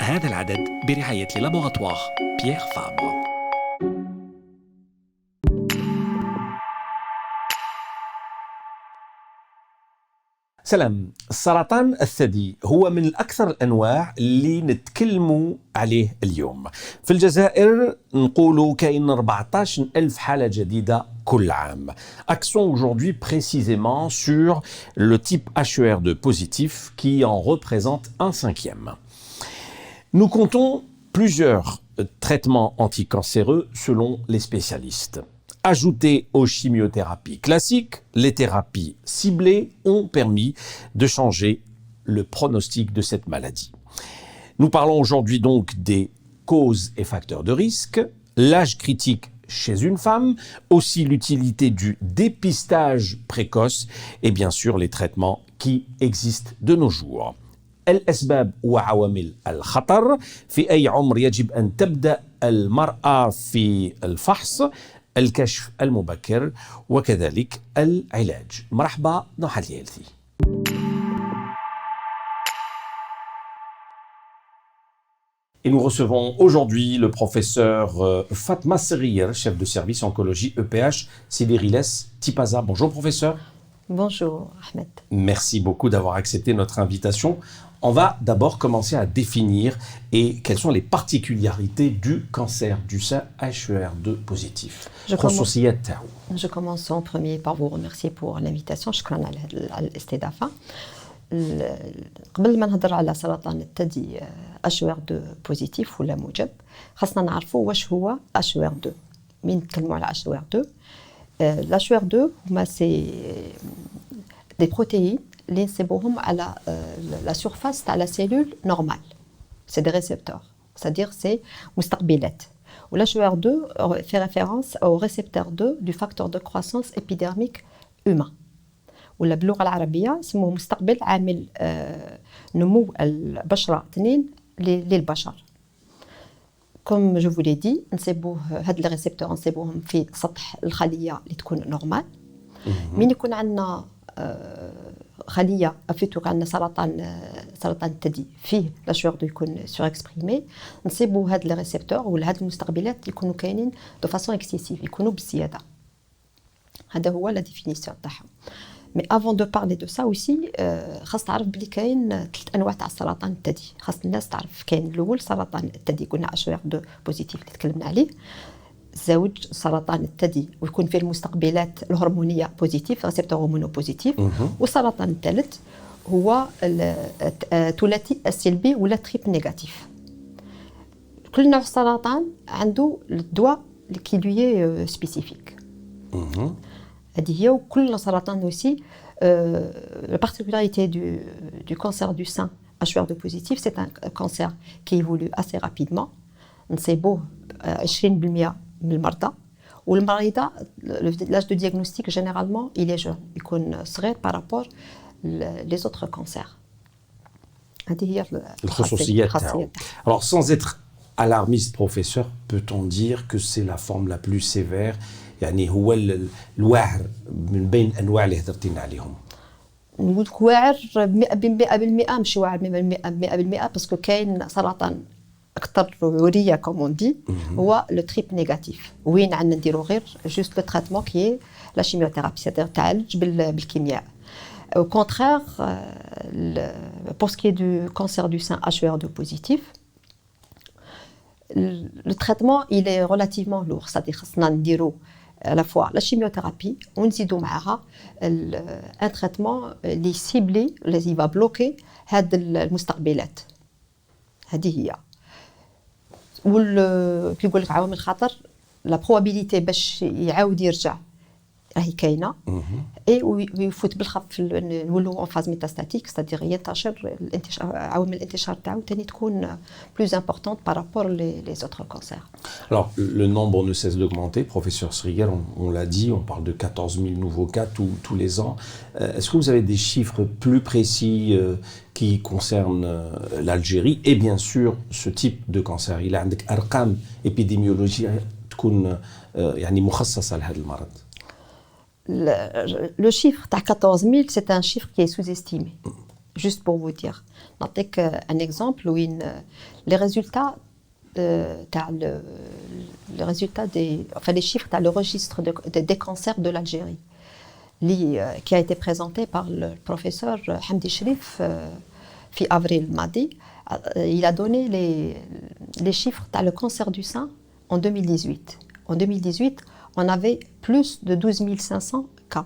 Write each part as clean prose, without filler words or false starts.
هذا العدد برعاية لابوغاتوار بيير فابر. سلام. السرطان الثدي هو من الأكثر الأنواع اللي نتكلموا عليه اليوم. في الجزائر نقولوا كاين 14,000 حالة جديدة كل عام. Accent aujourd'hui précisément sur le type HER2 positif qui en représente un cinquième. Nous comptons plusieurs traitements anticancéreux selon les spécialistes. Ajoutés aux chimiothérapies classiques, les thérapies ciblées ont permis de changer le pronostic de cette maladie. Nous parlons aujourd'hui donc des causes et facteurs de risque, l'âge critique chez une femme, aussi l'utilité du dépistage précoce et bien sûr les traitements qui existent de nos jours. الأسباب وعوامل الخطر في أي عمر يجب أن تبدأ المرأة في الفحص الكشف المبكر وكذلك العلاج. مرحبا dans Healthy Healthy. Et nous recevons aujourd'hui le professeur Fatma Serrier, chef de service oncologie EPH Sidi Riles Tipaza. Bonjour professeur. Bonjour Ahmed. Merci beaucoup d'avoir accepté notre invitation. On va d'abord commencer à définir quelles sont les particularités du cancer du sein HER2 positif. Je commence en premier par vous remercier pour l'invitation. شكرا على الاستضافة. قبل ما نهضر على سرطان الثدي HER2 بوزيتيف ولا موجب خاصنا نعرفوا واش هو HER2. مين نتكلموا على HER2 HER2 هما سي دي بروتيين اللي نصيبوهم على la surface تاع la cellule normale. C'est des récepteurs, c'est-à-dire c'est مستقبلات. و HER2 fait référence au récepteur 2 du facteur de croissance épidermique humain. ولا باللغة العربية اسمه مستقبل عامل نمو البشرة 2 للبشر. Comme je vous l'ai dit, نصيبوه هاد les récepteurs نصيبوهم في سطح الخلية اللي تكون نورمال. من يكون عندنا خلية أفيتو عندنا سرطان الثدي فيه HER2 يكون سور اكسبريمي نصيبوا هاد لي ريسبتور ولا هاد المستقبلات يكونوا كاينين دو فاسون اكسيسيف يكونوا بزيادة. هذا هو لا ديفينيسيون تاعهم. مي افون دو بارلي دو سا اوسي خاص تعرف بلي كاين 3 انواع تاع سرطان الثدي. خاص الناس تعرف كاين الاول سرطان الثدي قلنا HER2 بوزيتيف اللي تكلمنا عليه. زوج سرطان الثدي ويكون فيه المستقبلات الهرمونيه بوزيتيف ريسبتور هرمونو بوزيتيف. والسرطان الثالث هو الثلاثي السلبي ولا تريب نيجاتيف. كل نوع سرطان عنده الدواء اللي لوي سبيسيفيك. هذه هي. وكل سرطان اوسي la particularité du cancer du sein HER2 positif, c'est un cancer qui évolue assez rapidement. نصيبوه 20% من المرضى والمريضة l'âge de diagnostic généralement il est jeune يكون صغير par rapport les autres cancers. هذه هي الخصوصيات تاعو. Alors sans être alarmiste professeur, peut-on dire que c'est la forme la plus sévère يعني هو الواعر من بين الانواع اللي هضرتينا عليهم؟ نقول لك واعر 100% ماشي واعر 100% باسكو كاين سرطان اكثر عوريه كومون دي هو لو تريب نيجاتيف وين عندنا نديرو غير جوست لو تريتمون كي لا شيميوثيرابي سيتير تعالج بالكيمياء. au contraire pour ce qui est du cancer du sein HER2 positif le traitement il est relativement lourd. c'est-à-dire خصنا نديرو à la fois la chimiothérapie ونزيدو معها un traitement اللي ciblé اللي va bloquer هاد المستقبلات. هذه هي. كي نقول لك عوامل الخطر لا probabilité باش يعاود يرجع راهي كاينه اي ويفوت بالخف نولوا اون فاز ميتاستاتيك c'est-à-dire ينتشر عوامل الانتشار تاعو ثاني تكون plus importante par rapport les autres cancers. Alors le nombre ne cesse d'augmenter, professeur Serrier, on l'a dit, on parle de 14 000 nouveaux cas tous les ans. Est-ce que vous avez des chiffres plus précis qui concernent l'Algérie et bien sûr ce type de cancer? Il a عندك ارقام épidémiologique تكون يعني مخصصه لهذا المرض؟ Le chiffre de 14 000, c'est un chiffre qui est sous-estimé. juste pour vous dire. نعطيك un exemple وين les résultats les résultats les chiffres dans le registre des cancers de l'Algérie qui a été présenté par le professeur Hamdi Cherif en avril الماضي. Il a donné les chiffres dans le cancer du sein en 2018. En 2018, on avait plus de 12 500 cas.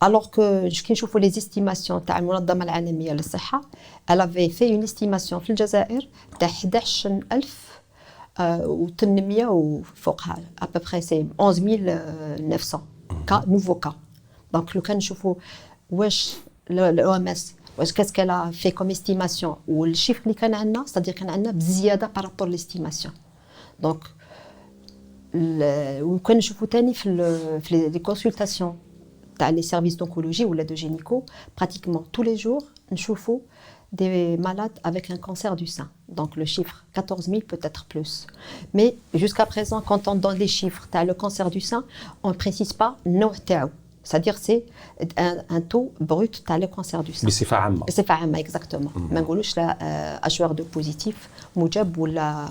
Alors que كي نشوفوا les estimations تاع المنظمة العالمية للصحة, elle avait fait une estimation في الجزائر تاع 11800 وفوقها à peu près c'est 11900 cas nouveaux cas. Donc لو كان نشوفوا واش l'OMS واش qu'est-ce qu'elle a fait comme estimation والشيفر اللي كان عندنا c'est-à-dire كان عندنا بزيادة par rapport l'estimation. Donc وكان نشوفوا ثاني في les consultations تاع les services d'oncologie ou de gynéco, pratiquement tous les jours نشوفوا des malades avec un cancer du sein. Donc le chiffre 14 000 peut-être plus. Mais jusqu'à présent, quand on donne les chiffres تاع le cancer du sein, on ne précise pas النوع تاعو. C'est-à-dire c'est un taux brut تاع le cancer du sein. بصفة عامة. بصفة عامة exactement. ما نقولوش لا HER2 positif موجب ولا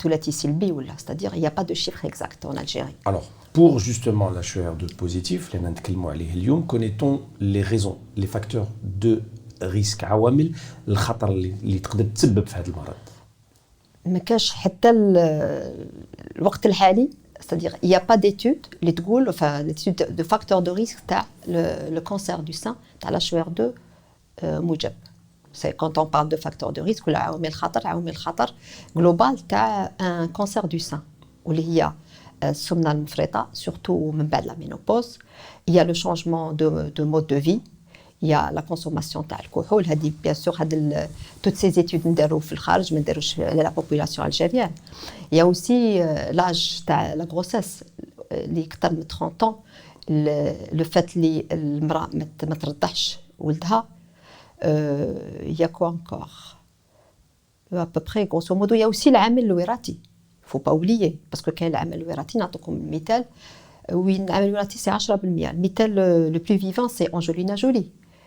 ثلاثي سلبي ولا. C'est-à-dire il n'y a pas de chiffre exact en Algérie. Alors, pour justement l'HER2 positif, connaît-on les raisons, les facteurs de risque, عوامل الخطر اللي تقدر تسبب في هذا المرض؟ ما كاش حتى الوقت الحالي, c'est-à-dire il n'y a pas d'études اللي تقول l'étude de facteurs de risque تاع le cancer du sein تاع l'HER2 موجب. C'est quand on parle de facteurs de risque ولا عوامل الخطر global تاع un cancer du sein واللي هي السمنة المفرطة surtout من بعد la ménopause. Il y a le changement de mode de vie. Il y a la consommation تاع الكحول. هذه bien sûr toutes ces études نديروا في الخارج ما نديروش la population algérienne. Il y a aussi l'âge تاع la grossesse اللي أكثر من 30 ans. le fait اللي المرأة ما ترضعش ولدها. Il y a quoi encore à peu près grosso modo. Il y a aussi العامل الوراثي. faut pas oublier parce que كاين العامل الوراثي. نعطيكم المثال وين العامل الوراثي سي 10%. المثال le plus vivant c'est Angelina Jolie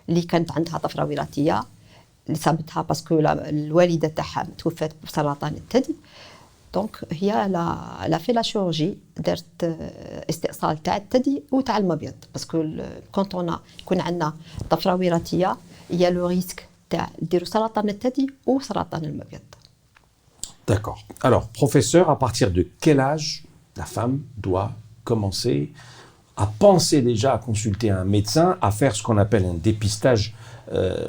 اللي كانت عندها طفرة وراثية اللي صابتها باسكو الوالدة تاعها توفات بسرطان الثدي. دونك هي لا في لا شيروجي دارت استئصال تاع الثدي وتاع المبيض باسكو كونت يكون عندنا طفرة وراثية هي لو ريسك تاع نديرو سرطان الثدي وسرطان المبيض. D'accord. Alors, professeur, à partir de quel âge la femme doit commencer à penser déjà à consulter un médecin, à faire ce qu'on appelle un dépistage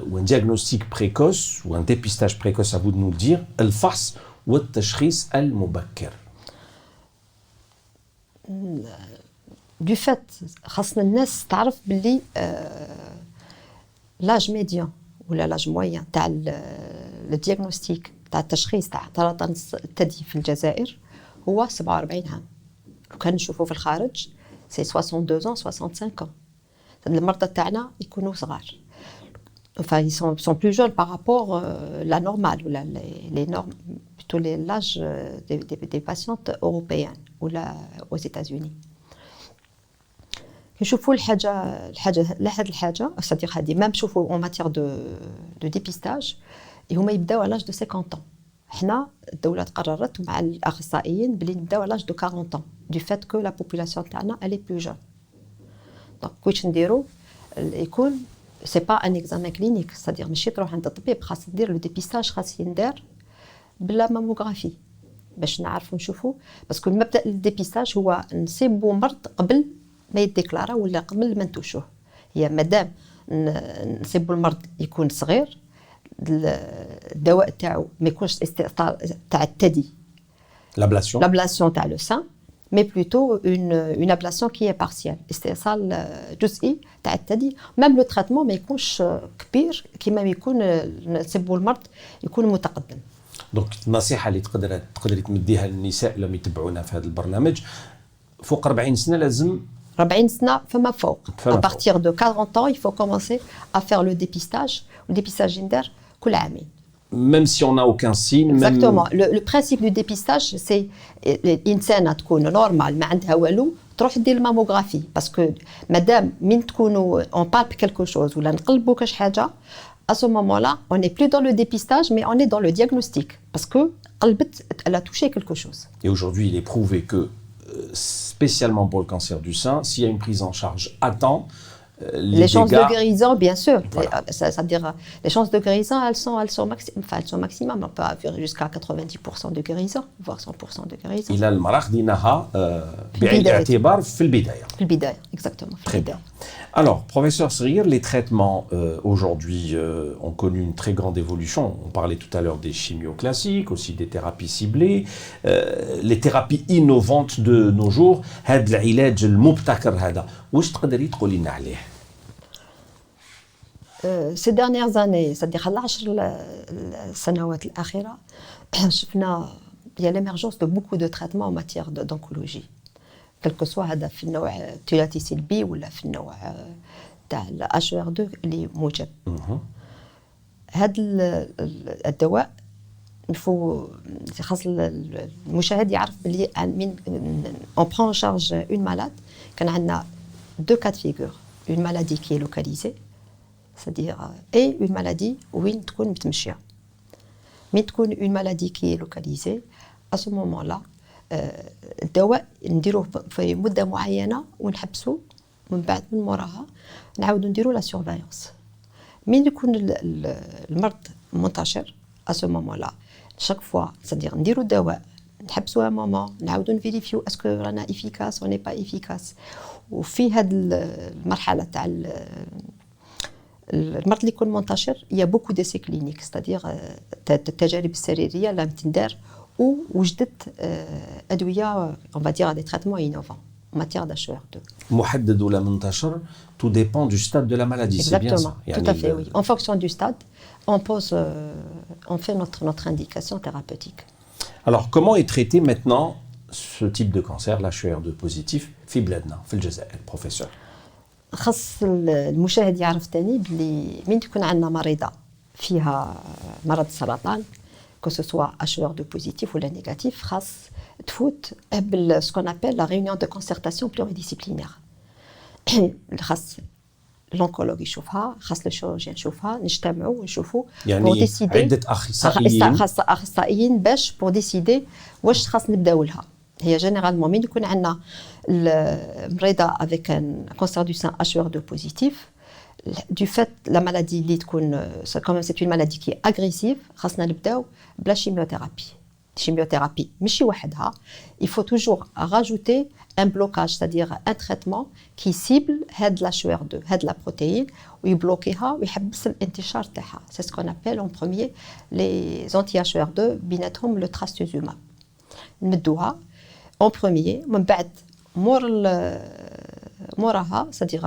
ou un diagnostic précoce, ou un dépistage précoce, à vous de nous le dire, الفحص والتشخيص المبكر. Du fait, خاصنا الناس تعرف باللي l'âge médian ولا l'âge moyen تاع le diagnostic تاع التشخيص تاع سرطان الثدي في الجزائر هو 47 عام. لو كان نشوفوا في الخارج سي 62 ans 65 ans. المرضى تاعنا يكونوا صغار. Enfin, ils sont plus jeunes par rapport à la normale ou les normes, plutôt l'âge des patientes européennes ou aux États-Unis. نشوفوا هاد الحاجة c'est-à-dire هادي même نشوفوا en matière de dépistage هما يبداو à l'âge de 50 ans. حنا الدولة قررت مع الأخصائيين بلي نبداو à l'âge de 40 ans du fait que la population تاعنا elle est plus jeune. Donc واش نديرو يكون c'est pas un examen clinique, c'est-à-dire ماشي تروح عند الطبيب خاص دير لو ديبيستاج خاص يندار بلا ماموغرافي باش نعرفوا نشوفوا باسكو المبدا الديبيستاج هو نصيبوا مرض قبل ما يديكلارا ولا قبل ما نتوشوه. هي مادام نصيبوا المرض يكون صغير الدواء تاعو ما يكونش استئصال تاع الثدي l'ablation تاع لو سان mais plutôt une ablation qui est partielle. استئصال جزئي تاع الثدي. même le traitement ما يكونش كبير كيما يكون نصيبوا المرض يكون متقدم. دونك النصيحة اللي تقدري تمديها للنساء اللي يتبعونا في هذا البرنامج فوق 40 سنة لازم 40 سنة فما فوق. à partir de 40 ans il faut commencer à faire le dépistage. le dépistage يندار كل عامين. même si on n'a aucun signe. Exactement. Le principe du dépistage, c'est الإنسانة تكون نورمال ما عندها والو تروح دير الماموغرافي باسكو مادام من تكونوا on palpe quelque chose ولا نقلبوا كاش حاجة à ce moment-là, on n'est plus dans le dépistage, mais on est dans le diagnostic. Parce que elle a touché quelque chose. Et aujourd'hui, il est prouvé que, spécialement pour le cancer du sein, s'il y a une prise en charge à temps, les chances dégâts... de guérison, bien sûr. Voilà. Ça veut dire, les chances de guérison, elles sont maximum. On peut avoir jusqu'à 90% de guérison, voire 100% de guérison. إلى المرض دينها بعين الاعتبار في البداية. في البداية, exactement. Très bien. Alors, professeur Srir, les traitements aujourd'hui ont connu une très grande évolution. On parlait tout à l'heure des chimios classiques, aussi des thérapies ciblées, les thérapies innovantes de nos jours. هذا العلاج المبتكر هذا واش تقدري تقولي لنا عليه؟ Ces dernières années, c'est-à-dire العشر السنوات الأخيرة, شفنا il y a l'émergence de beaucoup de traitements en matière d'oncologie. quel que soit هذا في النوع الثلاثي البي ولا في النوع تاع HR2 اللي موجب. هذا الدواء الفو خاص المشاهد يعرف بلي من on prend en charge une malade كان عندنا deux cas de figure, une maladie qui est localisée, c'est-à-dire et une maladie وين تكون متمشيه. من تكون une maladie qui est localisée, à ce moment-là الدواء نديروه في مده معينه ونحبسوه من بعد من موراها نعاودوا نديروا لا سيرفايونس. من يكون المرض منتشر à ce moment-là chaque fois c'est-à-dire نديروا الدواء نحبسوه مومون نعاودوا نفيريفيو اسكو رانا افيكاس او ني با افيكاس. وفي هذه المرحله تاع المرض اللي يكون منتشر il y a beaucoup d'essais cliniques c'est-à-dire التجارب السريريه اللي تندار ووجدت ادويه on va dire des traitements innovants en matière d'HER2. محدد ولا منتشر tout dépend du stade de la maladie. C'est bien ça. Tout à fait, oui. En fonction du stade, on fait notre indication thérapeutique. Alors, comment est traité maintenant ce type de cancer, l'HER2 positif, في بلادنا في الجزائر, professeur? خاص المشاهد يعرف تاني بلي من تكون عندنا مريضة فيها مرض السرطان que ce soit HR2 positif ou la négatif, خاص تفوت ce qu'on appelle la réunion de concertation pluridisciplinaire. خاص l'oncologue يشوفها, خاص الشيروجيان يشوفها, نجتمعوا ونشوفوا يعني عدة أخصائيين خاص أخصائيين باش pour décider واش خاص نبداو لها. هي généralement من يكون عندنا المريضة avec un cancer du sein HR2 positif, du fait la maladie اللي تكون quand même c'est une maladie qui est agressive, خاصنا نبداو بلا chimiothérapie. Chimiothérapie ماشي وحدها, il faut toujours rajouter un blocage, c'est-à-dire un traitement qui cible هاد la HR2, هاد la protéine ويبلوكيها ويحبس الانتشار تاعها. C'est ce qu'on appelle en premier les anti-HR2 بيناتهم le trastuzumab. نمدوها en premier, من بعد موراها c'est-à-dire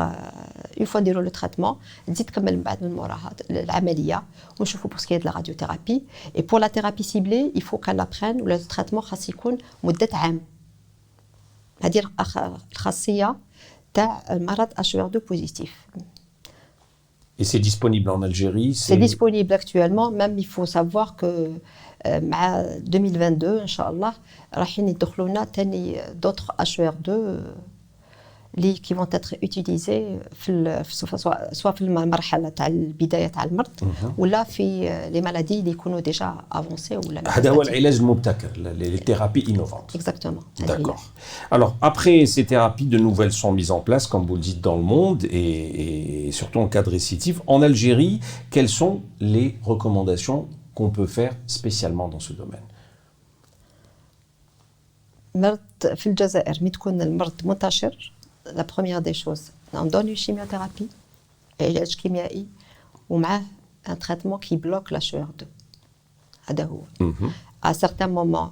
une fois نديروا le traitement نزيد تكمل من بعد من موراها العمليه ونشوفوا pour ce qui est de la radiothérapie. Et pour la thérapie ciblée il faut qu'elle apprenne le traitement خاص يكون مده عام. هذه الخاصيه تاع المرض HR2 positif. Et c'est disponible en Algérie? C'est disponible actuellement, même il faut savoir que مع 2022 ان شاء الله رايحين يدخلوا لنا ثاني d'autres HR2 qui vont être utilisés soit في المرحله تاع البدايه تاع المرض ولا في les maladies اللي يكونوا déjà avancées ولا هذا هو العلاج المبتكر, les thérapies innovantes. Exactement. D'accord. Alors après ces thérapies, de nouvelles sont mises en place, comme vous le dites, dans le monde et surtout en cas de récidive. En Algérie, quelles sont les recommandations qu'on peut faire spécialement dans ce domaine? مرض في الجزائر مي تكون المرض منتشر, la première des choses, on donne une chimiothérapie, علاج كيميائي ومعه un traitement qui bloque la HR2. هذا هو. À certains moments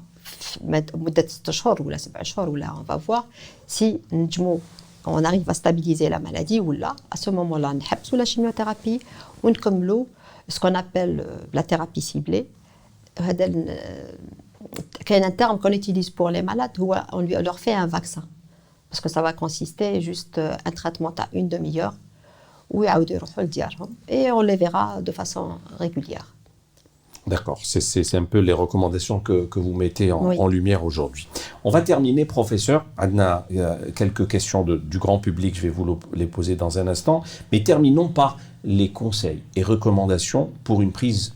مدة 6 شهور ولا 7 شهور ولا on va voir si نجمو on arrive à stabiliser la maladie ou là, à ce moment-là نحبسوا la chimiothérapie ونكملوا ce qu'on appelle la thérapie ciblée. هذا كاين un terme qu'on utilise pour les malades, هو on leur fait un vaccin. Parce que ça va consister juste un traitement à une demi-heure où et on les verra de façon régulière. D'accord, c'est un peu les recommandations que vous mettez Oui. en lumière aujourd'hui. On va terminer, professeur. On a quelques questions du grand public, je vais vous les poser dans un instant. Mais terminons par les conseils et recommandations pour une prise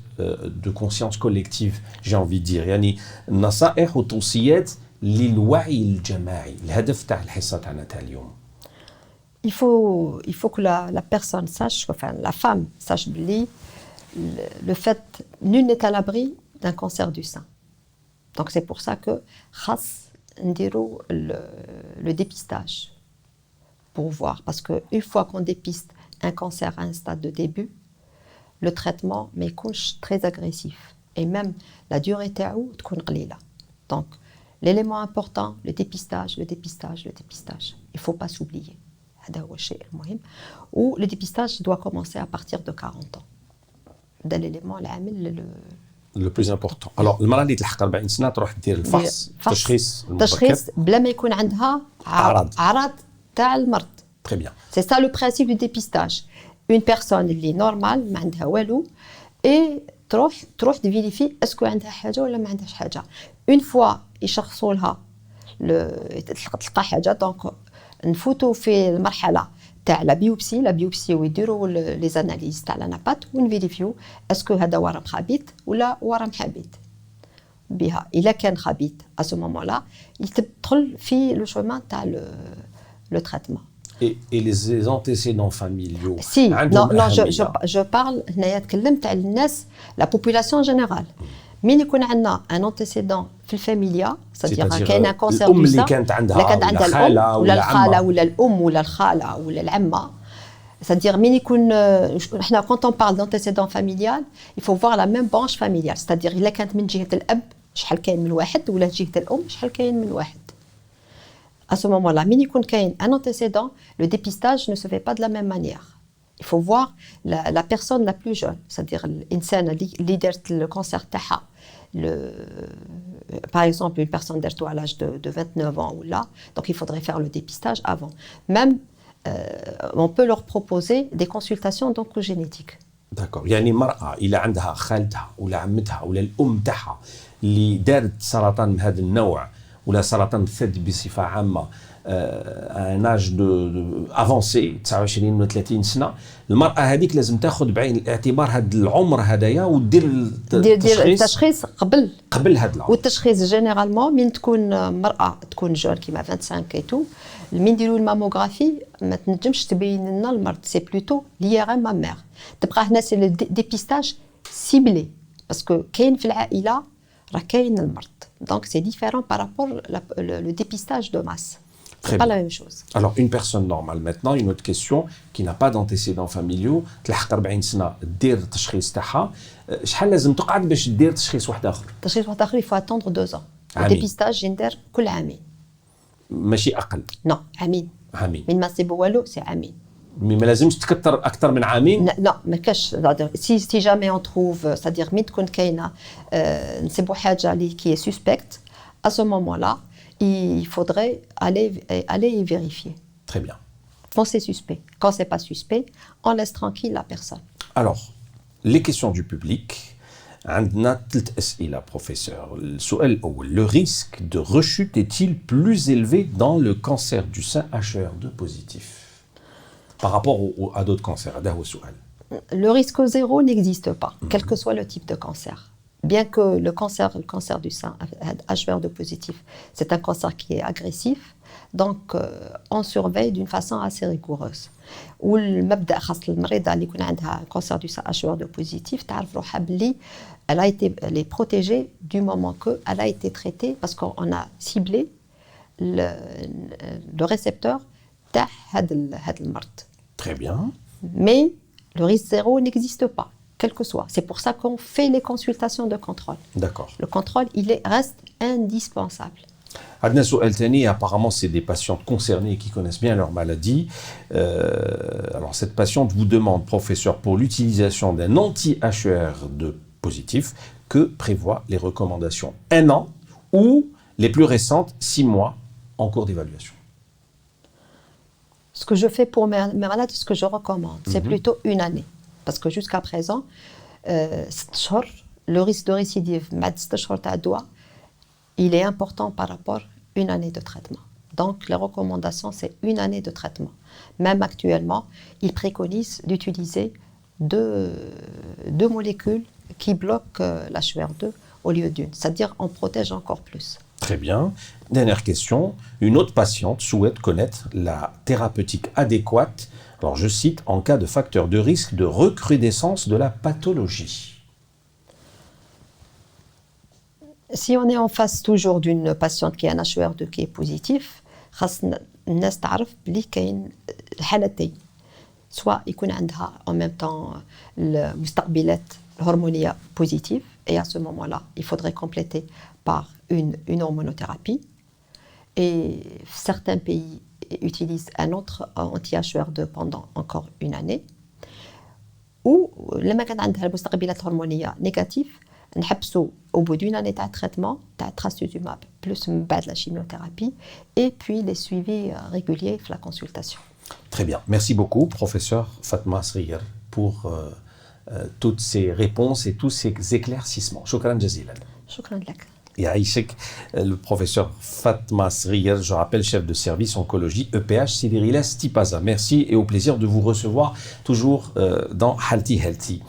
de conscience collective, j'ai envie de dire. يعني نصائح وتوصيات للوعي الجماعي. الهدف تاع الحصة تاعنا تاع اليوم. Il faut que la personne sache, enfin la femme sache le fait nul n'est à l'abri d'un cancer du sein. Donc c'est pour ça que خاص نديرو le dépistage pour voir. Parce qu'une fois qu'on dépiste un cancer à un stade de début, le traitement ما يكونش très agressif. Et même la durée تاعو تكون قليلة. Donc l'élément important, le dépistage. Il ne faut pas s'oublier. هذا هو الشيء المهم. Ou le dépistage doit commencer à partir de 40 ans. ده l'élément العامل le plus important. Alors المرأة اللي تلحق 40 سنة تروح دير الفحص التشخيص المبكر. تشخيص بلا ما يكون عندها أعراض تاع المرض. Très bien. C'est ça le principe du dépistage. Une personne اللي نورمال ما عندها والو et تروح تفيريفي اسكو عندها حاجة ولا ما عندهاش حاجة. Une fois يشخصوا لها تلقى حاجة دونك نفوتوا في المرحلة تاع لا بيوبسي ويديروا لي زاناليز تاع لانابات ونفيريفيو اسكو هذا ورم خبيث ولا ورم حبيث بها. الا كان خبيث à ce moment là يدخل في لو شومان تاع لو تريتمون. Et les antécédents familiaux. Si, non, je parle هنايا تكلمت على الناس la population générale. من يكون عندنا ان انتيسيدون في الفاميليا c'est-à-dire كاين ان كونسير الام اللي كانت عندها الخاله ولا الخاله ولا الام ولا الخاله ولا العمه c'est-à-dire من يكون احنا quand on parle d'antécédent familial il faut voir la même branche familiale c'est-à-dire الا كانت من جهه الاب شحال كاين من واحد ولا جهه الام شحال كاين من واحد. À ce moment-là من يكون كاين un antécédent le dépistage ne se fait pas de la même manière. Il faut voir la personne la plus jeune, c'est-à-dire l'insane اللي دارت le cancer تاعها par exemple une personne d'âge à l'âge de 29 ans ou là, donc il faudrait faire le dépistage avant. Même on peut leur proposer des consultations d'oncogénétique. D'accord. يعني مرأة إلى عندها خالتها ولا عمتها ولا الأم تاعها اللي دارت سرطان من هذا النوع ولا سرطان الثدي بصفة عامة ان اج دو افونسي 29 ولا 30 سنه المراه هذيك لازم تاخذ بعين الاعتبار هذا العمر هذايا ودير التشخيص قبل هذا العمر. والتشخيص جينيرالمون من تكون مراه تكون جون كيما 25 كيتو من نديروا الماموغرافي ما تنجمش تبين لنا المرض سي بلوتو لي ار ام مامير تبقى هنا سي ديبيستاج سيبلي باسكو كاين في العائله راه كاين المرض دونك سي ديفيرون بارابور لو ديبيستاج دو ماس. C'est pas la même chose. Alors, une personne normale, maintenant, une autre question, qui n'a pas d'antécédents familiaux, تلحق 40 سنة دير التشخيص تاعها، شحال لازم تقعد باش دير تشخيص واحد آخر؟ تشخيص واحد آخر il faut attendre 2 ans. الديبيستاج يندار كل عامين. ماشي أقل. Non, عامين. من ما نصيبوا والو سي عامين. ما لازمش تكثر أكثر من عامين؟ لا ما كاش si jamais on trouve c'est-à-dire مين تكون كاينة نصيبوا حاجة اللي كي suspecte à ce moment-là il faudrait aller y vérifier. Très bien. Quand c'est suspect. Quand c'est pas suspect, on laisse tranquille la personne. Alors, les questions du public. عندنا 3 أسئلة professeur. السؤال الأول, le risque de rechute est-il plus élevé dans le cancer du sein HER2 positif par rapport à d'autres cancers? هذا هو السؤال. Le risque zéro n'existe pas, quel que soit le type de cancer. Bien que le cancer du sein HER2 positif, c'est un cancer qui est agressif, donc on surveille d'une façon assez rigoureuse. والمبدأ خاص المريضة اللي يكون عندها cancer du sein HER2 positif تعرف روحها بلي elle a été protégée du moment que elle a été traitée parce qu'on a ciblé le récepteur تاع هذا المرض. Très bien. Mais le risque zéro n'existe pas. Quel que soit. C'est pour ça qu'on fait les consultations de contrôle. D'accord. Le contrôle, reste indispensable. عندنا سؤال ثاني, apparemment c'est des patients concernés qui connaissent bien leur maladie. Alors cette patiente vous demande, professeur, pour l'utilisation d'un anti-HER2 positif, que prévoient les recommandations? 1 an ou les plus récentes 6 mois en cours d'évaluation? Ce que je fais pour mes malades, ce que je recommande, c'est plutôt 1 année. Parce que jusqu'à présent, 6 شهور le risque de récidive, il est important par rapport à une année de traitement. Donc, les recommandations, c'est une année de traitement. Même actuellement, ils préconisent d'utiliser deux molécules qui bloquent l'HER2 au lieu d'une. C'est-à-dire, on protège encore plus. Très bien. Dernière question. Une autre patiente souhaite connaître la thérapeutique adéquate, alors je cite, en cas de facteur de risque de recrudescence de la pathologie. Si on est en face toujours d'une patiente qui a un HER2 qui est positif, خاصنا الناس تعرف بلي كاين حالتين سواء يكون عندها en même temps المستقبلات الهرمونية positive et à ce moment-là il faudrait compléter par une hormonothérapie et certains pays utilisent un autre anti-HER2 pendant encore une année ou لما كان عندها المستقبلات الهرمونية négatif نحبسوا au bout d'une année de traitement تاع trastuzumab plus من بعد la chimiothérapie et puis les suivis réguliers de la consultation. Très bien. Merci beaucoup, professeur Fatma Sriyer, pour toutes ces réponses et tous ces éclaircissements. Shukran jazilan. شكرا لك. Yaïchek, le professeur Fatma Sriyer, je rappelle, chef de service oncologie EPH Sidi Riles Tipaza. Merci et au plaisir de vous recevoir toujours dans Healthy Healthy.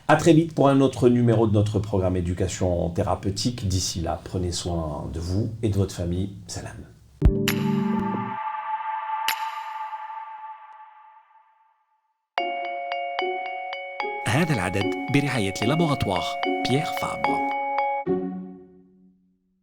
À très vite pour un autre numéro de notre programme éducation thérapeutique. D'ici là, prenez soin de vous et de votre famille. Salam. هذا العدد برعاية لابوغاتوار بيير فابر.